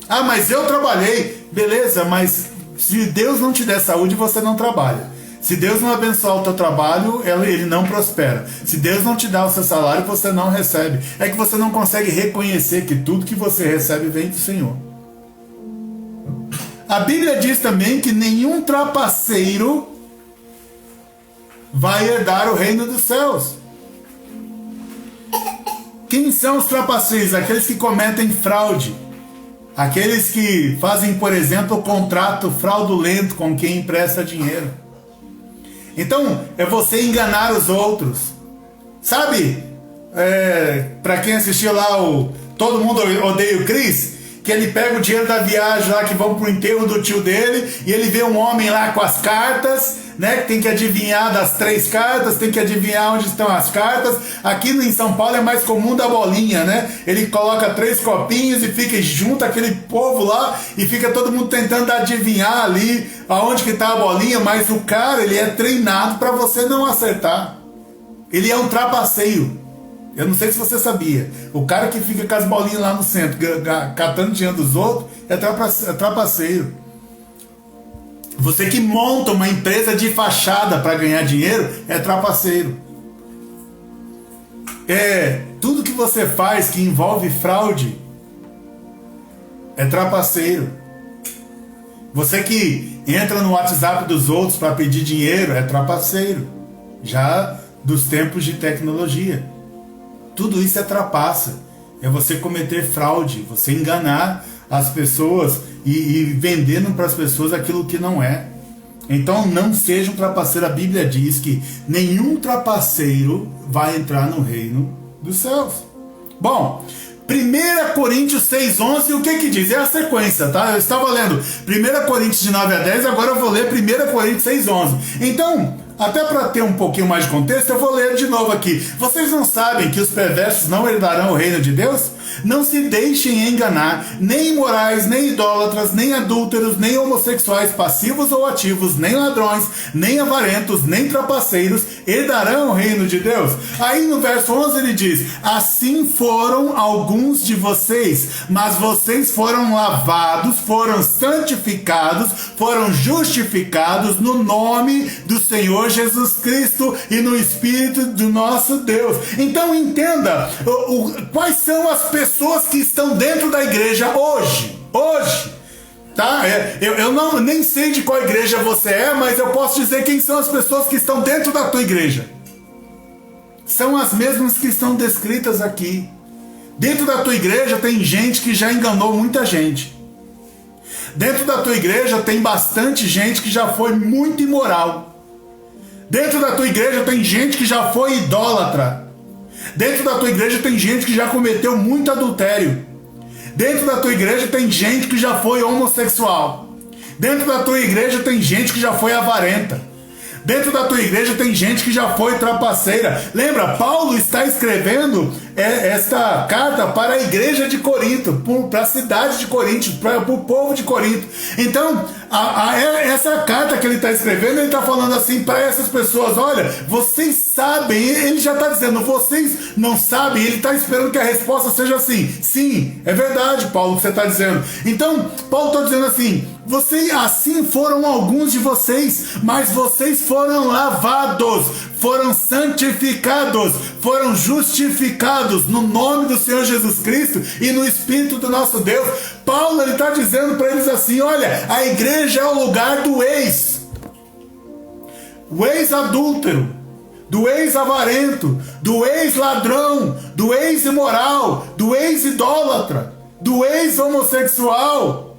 Ah, mas eu trabalhei. Beleza, mas se Deus não te der saúde, você não trabalha. Se Deus não abençoar o teu trabalho, ele não prospera. Se Deus não te dá o seu salário, você não recebe. É que você não consegue reconhecer que tudo que você recebe vem do Senhor. A Bíblia diz também que nenhum trapaceiro vai herdar o reino dos céus. Quem são os trapaceiros? Aqueles que cometem fraude. Aqueles que fazem, por exemplo, contrato fraudulento com quem empresta dinheiro. Então, é você enganar os outros. Sabe? Para quem assistiu lá o Todo Mundo Odeia o Chris, que ele pega o dinheiro da viagem lá que vão pro enterro do tio dele, e ele vê um homem lá com as cartas, né, que tem que adivinhar das 3 cartas, tem que adivinhar onde estão as cartas. Aqui em São Paulo é mais comum da bolinha, né? Ele coloca 3 copinhos e fica junto aquele povo lá e fica todo mundo tentando adivinhar ali aonde que tá a bolinha, mas o cara, ele é treinado para você não acertar. Ele é um trapaceiro. Eu não sei se você sabia. O cara que fica com as bolinhas lá no centro, catando dinheiro dos outros, é trapaceiro. Você que monta uma empresa de fachada para ganhar dinheiro, é trapaceiro. Tudo que você faz que envolve fraude, é trapaceiro. Você que entra no WhatsApp dos outros para pedir dinheiro, é trapaceiro. Já dos tempos de tecnologia. Tudo isso é trapaça. É você cometer fraude, você enganar as pessoas e vendendo para as pessoas aquilo que não é. Então não seja um trapaceiro. A Bíblia diz que nenhum trapaceiro vai entrar no reino dos céus. Bom, 1 Coríntios 6:11, o que diz? É a sequência, tá? Eu estava lendo 1 Coríntios de 9 a 10, agora eu vou ler 1 Coríntios 6:11. Então, até para ter um pouquinho mais de contexto, eu vou ler de novo aqui. Vocês não sabem que os perversos não herdarão o reino de Deus? Não se deixem enganar, nem imorais, nem idólatras, nem adúlteros, nem homossexuais passivos ou ativos, nem ladrões, nem avarentos, nem trapaceiros herdarão o reino de Deus. Aí no verso 11 ele diz: assim foram alguns de vocês, mas vocês foram lavados, foram santificados, foram justificados no nome do Senhor Jesus Cristo e no Espírito do nosso Deus. Então entenda, quais são as pessoas que estão dentro da igreja hoje. Hoje, tá? Eu não, nem sei de qual igreja você é, mas eu posso dizer quem são as pessoas que estão dentro da tua igreja. São as mesmas que estão descritas aqui. Dentro da tua igreja tem gente que já enganou muita gente. Dentro da tua igreja tem bastante gente que já foi muito imoral. Dentro da tua igreja tem gente que já foi idólatra. Dentro da tua igreja tem gente que já cometeu muito adultério. Dentro da tua igreja tem gente que já foi homossexual. Dentro da tua igreja tem gente que já foi avarenta. Dentro da tua igreja tem gente que já foi trapaceira. Lembra, Paulo está escrevendo esta carta para a igreja de Corinto, para a cidade de Corinto, para o povo de Corinto. Então, essa carta que ele está escrevendo, ele está falando assim para essas pessoas: olha, vocês sabem, ele já está dizendo, vocês não sabem, ele está esperando que a resposta seja assim: sim, é verdade, Paulo, que você está dizendo. Então, Paulo está dizendo assim: assim foram alguns de vocês, mas vocês foram lavados, foram santificados, foram justificados no nome do Senhor Jesus Cristo e no Espírito do nosso Deus. Paulo está dizendo para eles assim: olha, a igreja é o lugar do o ex-adúltero, do ex-avarento, do ex-ladrão, do ex-imoral, do ex-idólatra, do ex-homossexual.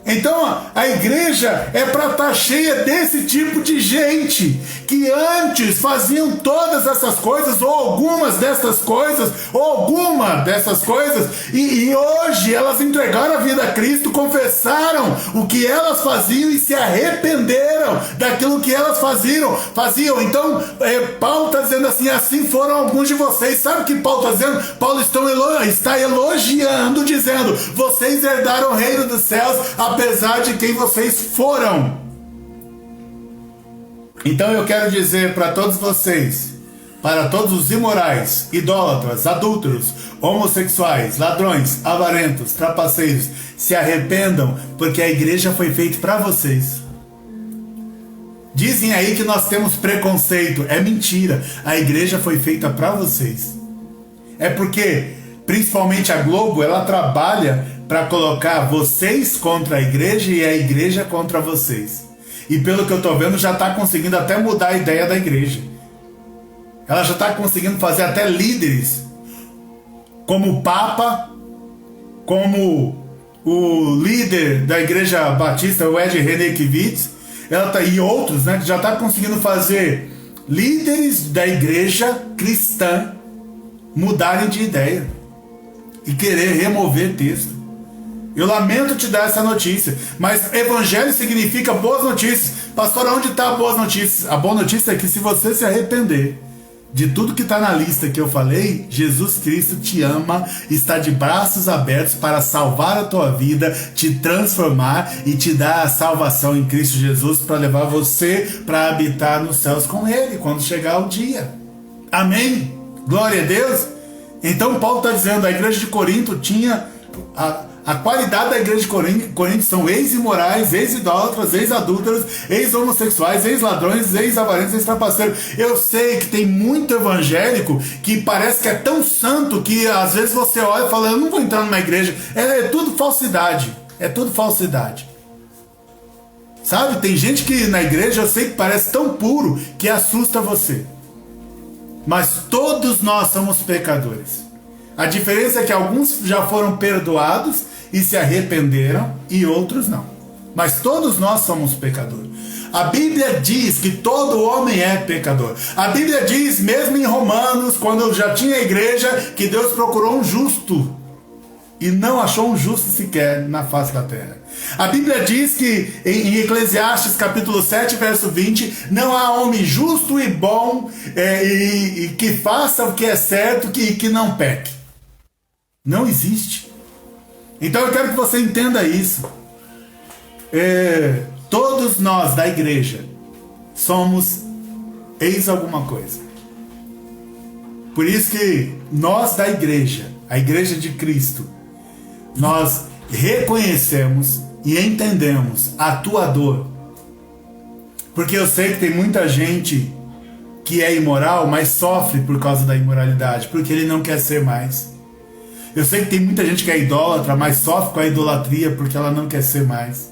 Então a igreja é para estar cheia desse tipo de gente que antes faziam todas essas coisas, ou algumas dessas coisas, ou alguma dessas coisas, e hoje elas entregaram a vida a Cristo, confessaram o que elas faziam e se arrependeram daquilo que elas faziam. Então Paulo está dizendo assim: assim foram alguns de vocês. Sabe o que Paulo está dizendo? Paulo está elogiando, dizendo: vocês herdaram o reino dos céus, apesar de quem vocês foram. Então eu quero dizer para todos vocês, para todos os imorais, idólatras, adúlteros, homossexuais, ladrões, avarentos, trapaceiros, se arrependam, porque a igreja foi feita para vocês. Dizem aí que nós temos preconceito. É mentira. A igreja foi feita para vocês. É porque, principalmente a Globo, ela trabalha para colocar vocês contra a igreja e a igreja contra vocês. E pelo que eu estou vendo, já está conseguindo até mudar a ideia da igreja. Ela já está conseguindo fazer até líderes, como o Papa, como o líder da Igreja Batista, o Ed Renekiewicz, e outros, né, que já está conseguindo fazer líderes da igreja cristã mudarem de ideia e querer remover texto. Eu lamento te dar essa notícia, mas evangelho significa boas notícias. Pastor, onde está a boas notícias? A boa notícia é que se você se arrepender de tudo que está na lista que eu falei, Jesus Cristo te ama, está de braços abertos para salvar a tua vida, te transformar e te dar a salvação em Cristo Jesus, para levar você para habitar nos céus com Ele, quando chegar o dia. Amém? Glória a Deus. Então Paulo está dizendo: a igreja de Corinto tinha... A qualidade da igreja de Corinto são ex-imorais, ex-idólatras, ex-adúlteros, ex-homossexuais, ex-ladrões, ex-avarentos, ex-trapaceiros. Eu sei que tem muito evangélico que parece que é tão santo que às vezes você olha e fala: eu não vou entrar numa igreja. É tudo falsidade. É tudo falsidade. Sabe? Tem gente que na igreja eu sei que parece tão puro que assusta você. Mas todos nós somos pecadores. A diferença é que alguns já foram perdoados e se arrependeram e outros não. Mas todos nós somos pecadores. A Bíblia diz que todo homem é pecador. A Bíblia diz, mesmo em Romanos, quando já tinha igreja, que Deus procurou um justo e não achou um justo sequer na face da terra. A Bíblia diz que em Eclesiastes capítulo 7, verso 20, não há homem justo e bom e que faça o que é certo e que não peque. Não existe. Então eu quero que você entenda isso. Todos nós da igreja somos ex alguma coisa. Por isso que nós da igreja, a igreja de Cristo, nós reconhecemos e entendemos a tua dor. Porque eu sei que tem muita gente que é imoral, mas sofre por causa da imoralidade, porque ele não quer ser mais. Eu sei que tem muita gente que é idólatra, mas sofre com a idolatria porque ela não quer ser mais.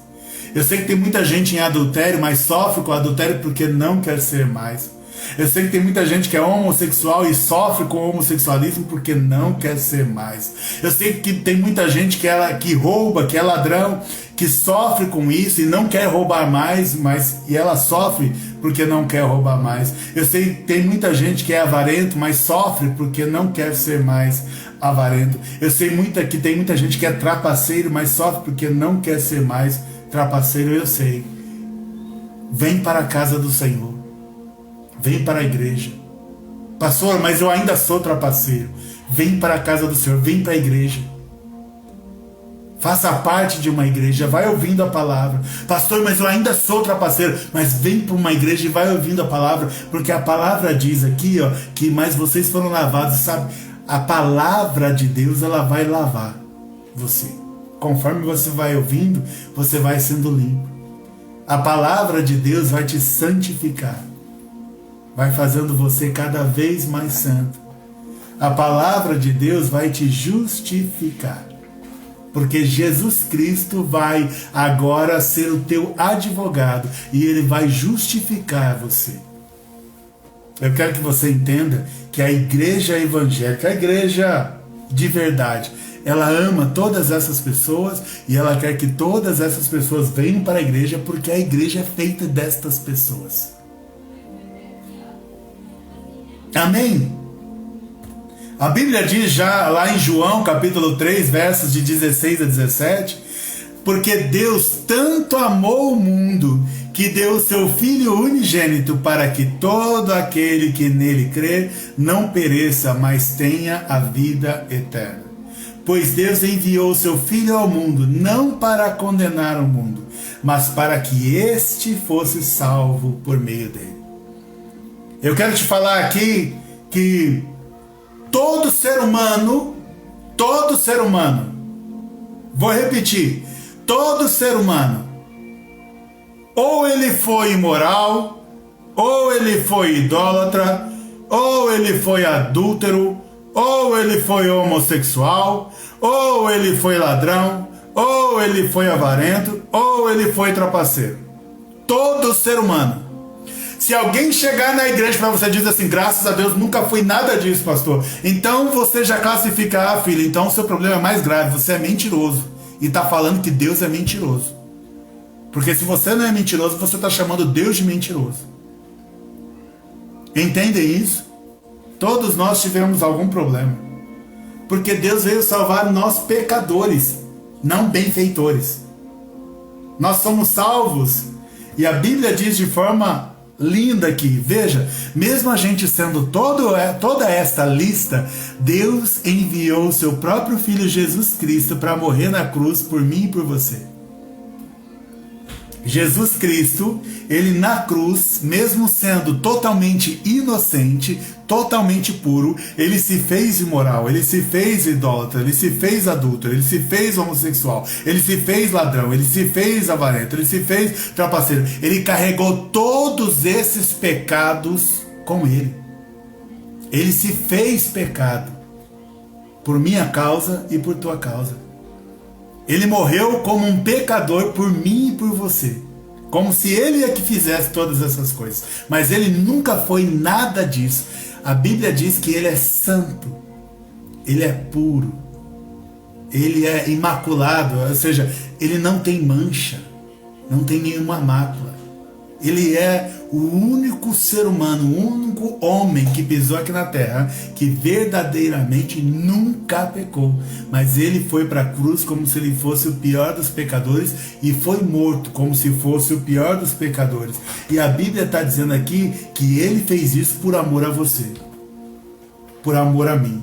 Eu sei que tem muita gente em adultério, mas sofre com o adultério porque não quer ser mais. Eu sei que tem muita gente que é homossexual e sofre com o homossexualismo porque não quer ser mais. Eu sei que tem muita gente que rouba, que é ladrão, que sofre com isso e não quer roubar mais, e ela sofre porque não quer roubar mais. Eu sei que tem muita gente que é avarento, mas sofre porque não quer ser mais avarento. Eu sei que tem muita gente que é trapaceiro, mas sofre porque não quer ser mais trapaceiro. Eu sei. Vem para a casa do Senhor. Vem para a igreja. Pastor, mas eu ainda sou trapaceiro. Vem para a casa do Senhor, vem para a igreja. Faça parte de uma igreja, vai ouvindo a palavra. Pastor, mas eu ainda sou trapaceiro. Mas vem para uma igreja e vai ouvindo a palavra, porque a palavra diz aqui, ó, que mas vocês foram lavados, sabe? A palavra de Deus, ela vai lavar você. Conforme você vai ouvindo, você vai sendo limpo. A palavra de Deus vai te santificar. Vai fazendo você cada vez mais santo. A palavra de Deus vai te justificar. Porque Jesus Cristo vai agora ser o teu advogado e ele vai justificar você. Eu quero que você entenda que a igreja evangélica, a igreja de verdade, ela ama todas essas pessoas e ela quer que todas essas pessoas venham para a igreja porque a igreja é feita destas pessoas. Amém? A Bíblia diz já lá em João capítulo 3, versos de 16 a 17, porque Deus tanto amou o mundo que deu o seu Filho unigênito para que todo aquele que nele crê não pereça, mas tenha a vida eterna. Pois Deus enviou o seu Filho ao mundo não para condenar o mundo, mas para que este fosse salvo por meio dele. Eu quero te falar aqui que todo ser humano, vou repetir, todo ser humano, ou ele foi imoral, ou ele foi idólatra, ou ele foi adúltero, ou ele foi homossexual, ou ele foi ladrão, ou ele foi avarento, ou ele foi trapaceiro. Todo ser humano. Se alguém chegar na igreja para você e dizer assim, graças a Deus, nunca fui nada disso, pastor, então você já classifica, filho, então o seu problema é mais grave, você é mentiroso. E está falando que Deus é mentiroso. Porque se você não é mentiroso, você está chamando Deus de mentiroso. Entendem isso? Todos nós tivemos algum problema. Porque Deus veio salvar nós pecadores, não benfeitores. Nós somos salvos. E a Bíblia diz de forma linda aqui, veja, mesmo a gente sendo toda esta lista, Deus enviou o seu próprio Filho Jesus Cristo para morrer na cruz por mim e por você. Jesus Cristo, ele na cruz, mesmo sendo totalmente inocente, totalmente puro, ele se fez imoral, ele se fez idólatra, ele se fez adúltero, ele se fez homossexual, ele se fez ladrão, ele se fez avarento, ele se fez trapaceiro. Ele carregou todos esses pecados com ele. Ele se fez pecado por minha causa e por tua causa. Ele morreu como um pecador por mim e por você. Como se ele é que fizesse todas essas coisas. Mas ele nunca foi nada disso. A Bíblia diz que ele é santo. Ele é puro. Ele é imaculado. Ou seja, ele não tem mancha. Não tem nenhuma mácula. Ele é o único ser humano, o único homem que pisou aqui na terra, que verdadeiramente nunca pecou. Mas ele foi para a cruz como se ele fosse o pior dos pecadores e foi morto como se fosse o pior dos pecadores. E a Bíblia está dizendo aqui que ele fez isso por amor a você, por amor a mim.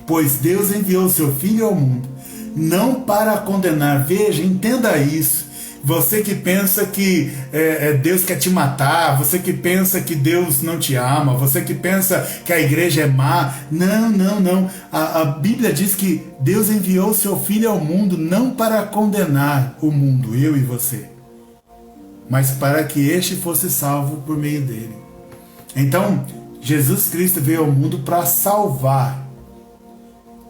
Pois Deus enviou o seu Filho ao mundo, não para condenar. Veja, entenda isso. Você que pensa que Deus quer te matar, você que pensa que Deus não te ama, você que pensa que a igreja é má. Não. A Bíblia diz que Deus enviou o seu Filho ao mundo não para condenar o mundo, eu e você, mas para que este fosse salvo por meio dele. Então, Jesus Cristo veio ao mundo para salvar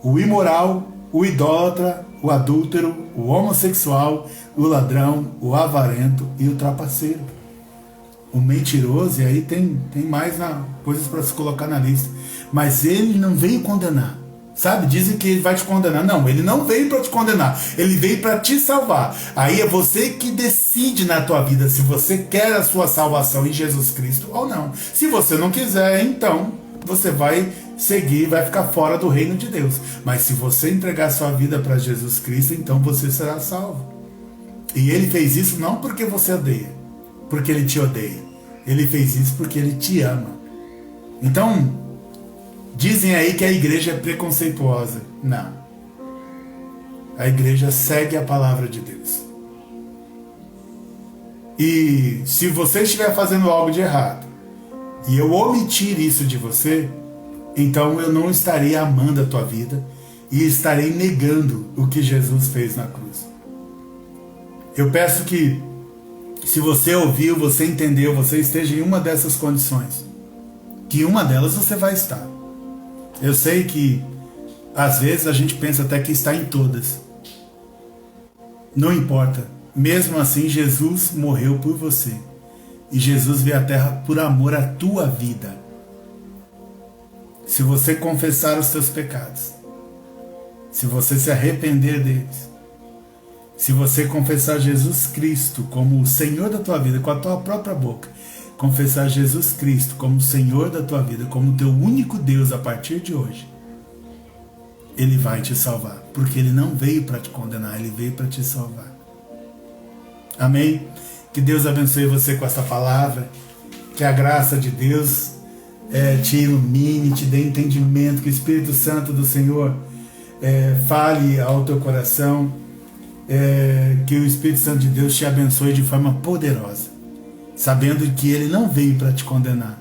o imoral, o idólatra, o adúltero, o homossexual, o ladrão, o avarento e o trapaceiro. O mentiroso, e aí tem mais coisas para se colocar na lista. Mas ele não veio condenar. Sabe? Dizem que ele vai te condenar. Não, ele não veio para te condenar. Ele veio para te salvar. Aí é você que decide na tua vida se você quer a sua salvação em Jesus Cristo ou não. Se você não quiser, então você vai seguir, vai ficar fora do reino de Deus. Mas se você entregar a sua vida para Jesus Cristo, então você será salvo. E ele fez isso não porque você odeia, porque ele te odeia. Ele fez isso porque ele te ama. Então, dizem aí que a igreja é preconceituosa. Não. A igreja segue a palavra de Deus. E se você estiver fazendo algo de errado e eu omitir isso de você, então eu não estarei amando a tua vida e estarei negando o que Jesus fez na cruz. Eu peço que, se você ouviu, você entendeu, você esteja em uma dessas condições, que em uma delas você vai estar. Eu sei que às vezes a gente pensa até que está em todas. Não importa. Mesmo assim, Jesus morreu por você. E Jesus veio à terra por amor à tua vida. Se você confessar os teus pecados, se você se arrepender deles, se você confessar Jesus Cristo como o Senhor da tua vida, com a tua própria boca, confessar Jesus Cristo como o Senhor da tua vida, como teu único Deus a partir de hoje, Ele vai te salvar, porque Ele não veio para te condenar, Ele veio para te salvar. Amém? Que Deus abençoe você com essa palavra, que a graça de Deus te ilumine, te dê entendimento, que o Espírito Santo do Senhor fale ao teu coração, que o Espírito Santo de Deus te abençoe de forma poderosa, sabendo que Ele não veio para te condenar,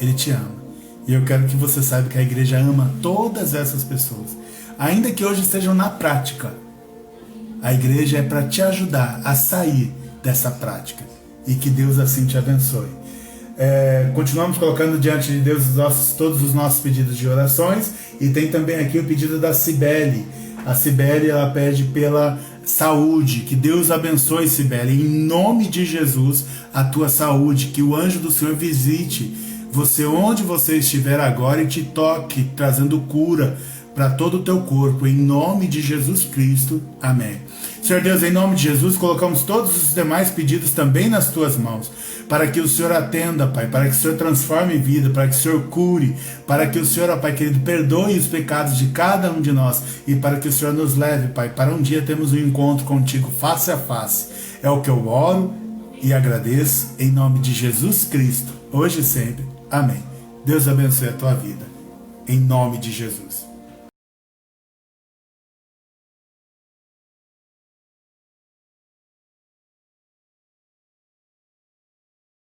Ele te ama. E eu quero que você saiba que a igreja ama todas essas pessoas, ainda que hoje estejam na prática. A igreja é para te ajudar a sair dessa prática, e que Deus assim te abençoe. Continuamos colocando diante de Deus todos os nossos pedidos de orações, e tem também aqui o pedido da Cibele. A Cibele, ela pede pela saúde. Que Deus abençoe, Cibele, em nome de Jesus, a tua saúde. Que o anjo do Senhor visite você onde você estiver agora e te toque, trazendo cura para todo o teu corpo, em nome de Jesus Cristo. Amém. Senhor Deus, em nome de Jesus, colocamos todos os demais pedidos também nas tuas mãos, para que o Senhor atenda, Pai, para que o Senhor transforme vida, para que o Senhor cure, para que o Senhor, Pai querido, perdoe os pecados de cada um de nós, e para que o Senhor nos leve, Pai, para um dia termos um encontro contigo face a face. É o que eu oro e agradeço, em nome de Jesus Cristo, hoje e sempre. Amém. Deus abençoe a tua vida, em nome de Jesus.